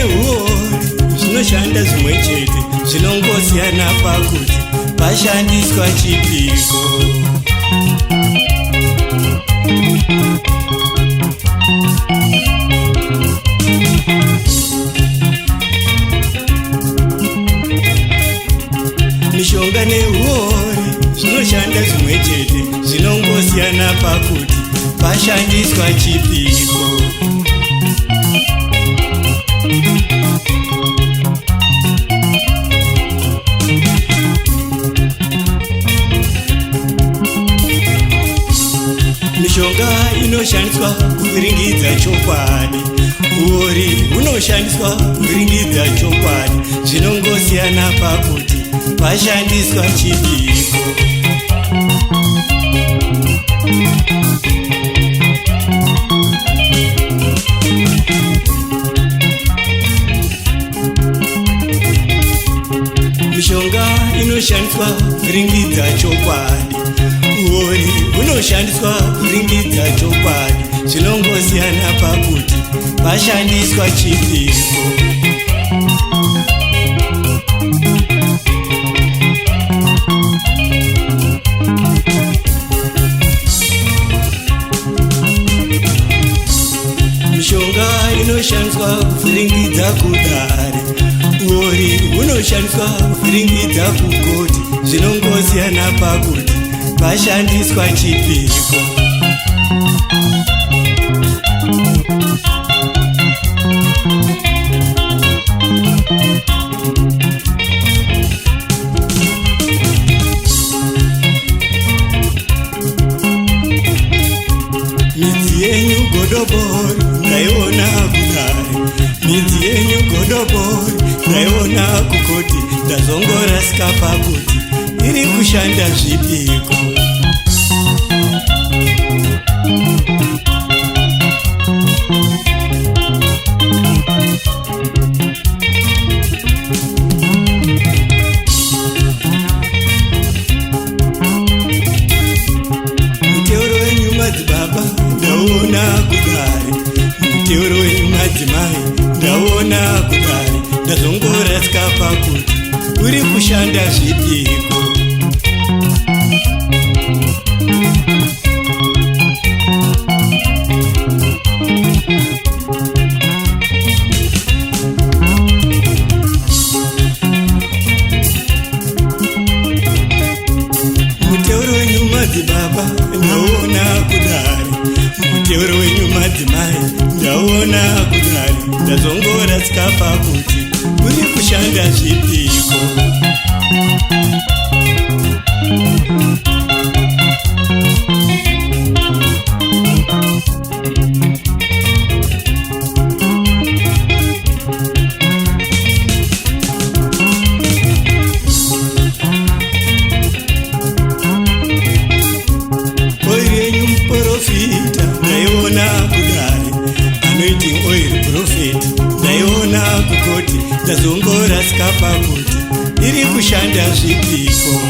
nehuori zvinoshanda zvimwe chete, zvinongosiyana pakuti pashandiswa chipiko. Mishonga nehuori zvinoshanda zvimwe chete, zvinongosiyana pakuti pashandiswa chipiko. Mishonga inoshandiswa kuvhiringidza chokwadi, huori hunoshandiswa kuvhiringidza chokwadi, zvinongosiyana pakuti pashandiswa chipiko. Mishonga inoshandiswa kuvhiringidza chokwadi, huori hunoshandiswa kuvhiringidza chokwadi, zvinongosiyana pakuti pashandiswa chipiko. Mishonga inoshandiswa kuvhiringidza kudare, huori hunoshandiswa kuvhiringidza kugoti, zvinongosiyana pakuti pashandiswa chipiko. Midzi yenyu godobori ndaiona kudare, midzi yenyu godobori ndaiona kugoti, ndazongorasika pakuti iri kushanda zvipiko. Muteuro wenyu madzibaba ndauona kudare, muteuro wenyu madzimai ndauona kudare, ndazongorasika pakuti uri kushanda zvipiko. Muteuro wenyu madzibaba ndauona kudare, muteuro wenyu madzimai ndauona kudare, ndazongorasika pakuti uri kushanda zvipiko. Oil yenyu muprofita ndaiona kudare, anoiting oil profit ndaiona kugoti, ndazongorasika pakuti iri kushanda zvipiko.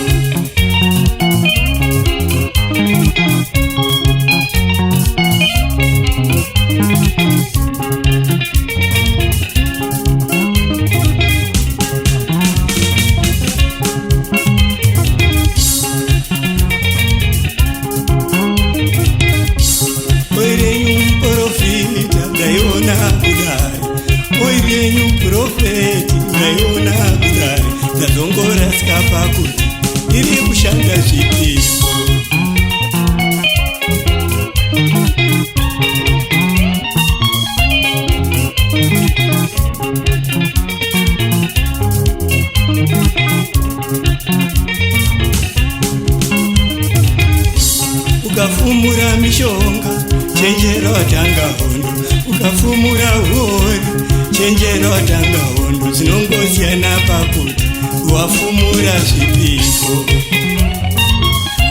Oil yenyu muprofita ndaiona kudare, oil yenyu profeti ndaiona kudare, ndazongorasika pakuti iri kushanda zvipiko. Ukafumura mishonga chenjera watanga hondo, ukafumura huori chenjera watanga hondo, zvinongosiyana pakuti wafumura zvipiko.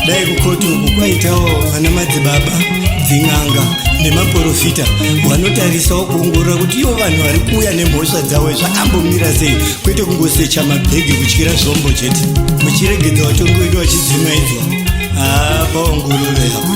Dai kukoti uku kwaitawo vana madzibaba, dzin'anga nemaprofita vanotarisawo kuongorora kuti ivo vanhu vari kuuya nemhosva dzavo zvakambomira sei, kwete kungosecha mabhegi kutyira zvombo chete, muchiregedza vatongoita vachidzimaidzwa. Paongororo yavo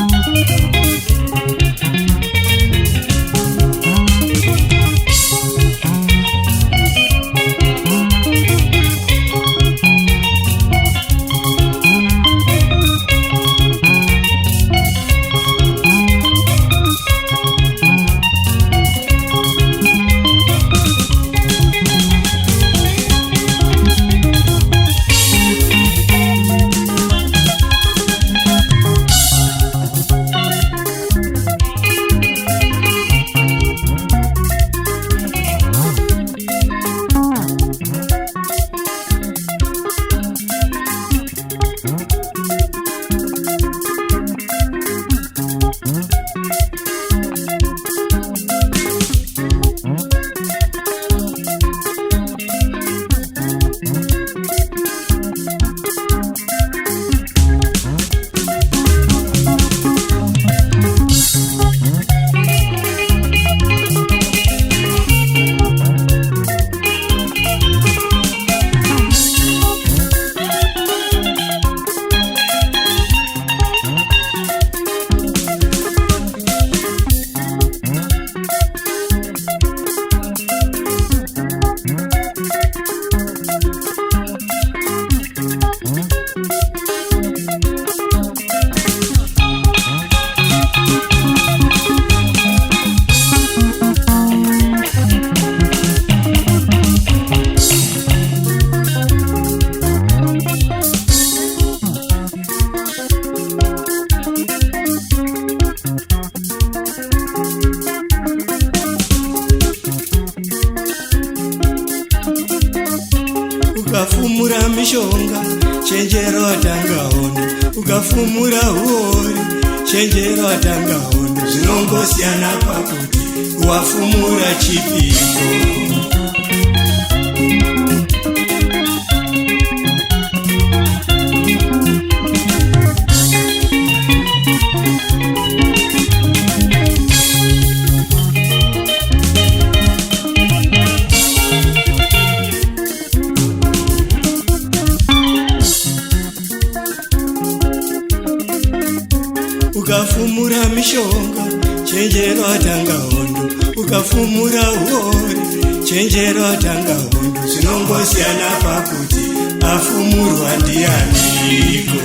ukafumura mishonga chenjera watangaona, ukafumura huori chenjera watangaona. Zvinongosiyana pakuti wafumura chipiko. Ukafumura mishonga chenjera watangaona, ukafumura huori chenjera watangaona. Zvinongosiyana pakuti afumurwa ndianiko.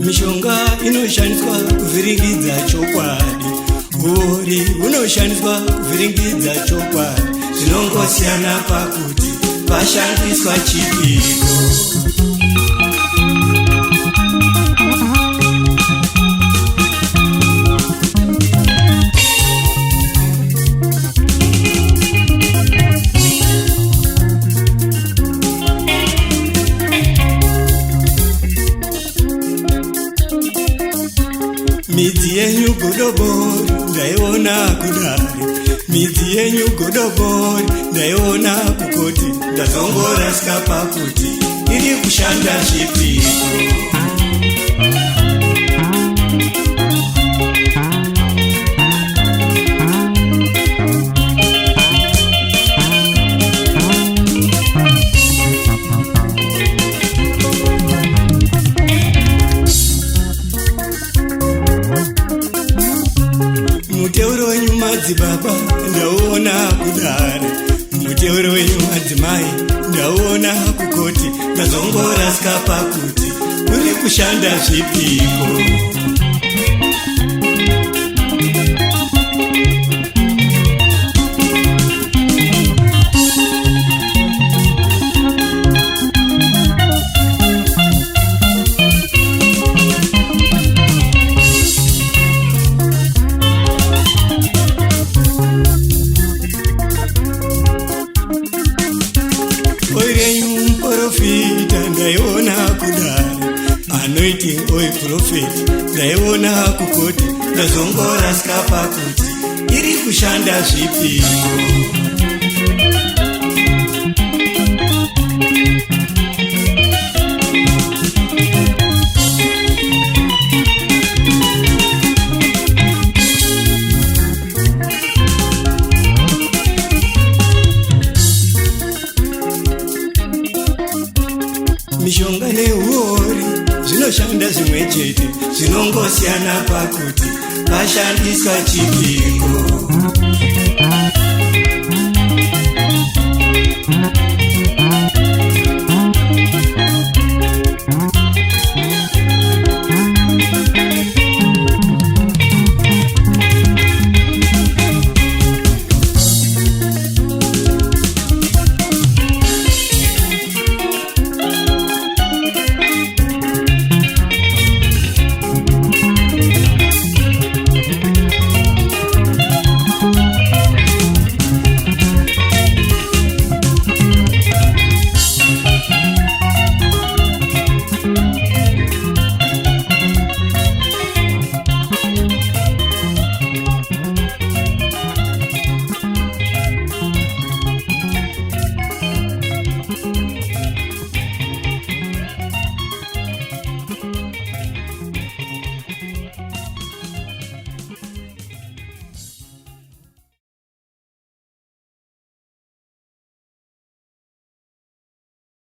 Mishonga inoshandiswa kuvhiringidza chokwadi, huori hunoshandiswa kuvhiringidza chokwadi. Zvinongosiyana pakuti pashandiswa chipiko. Midzi yenyu godobori ndaiona kudare, midzi yenyu godobori ndaiona kukoti. Ndazongorasika pakuti iri kushanda chipiko. Muteuro wenyu madzibaba ndauona kudare, muteuro wenyu madzimai ndauona kukoti. Ndazongorasika pakuti kuri kushanda zvipiko. Profita ndaiona kudare, anointing oil profit ndaiona kukoti. Ndazongorasika pakuti iri kushanda zvipiko. Mishonga nehuori zvinoshanda zvimwe chete, zvinongosiyana pakuti pashandiswa chipiko.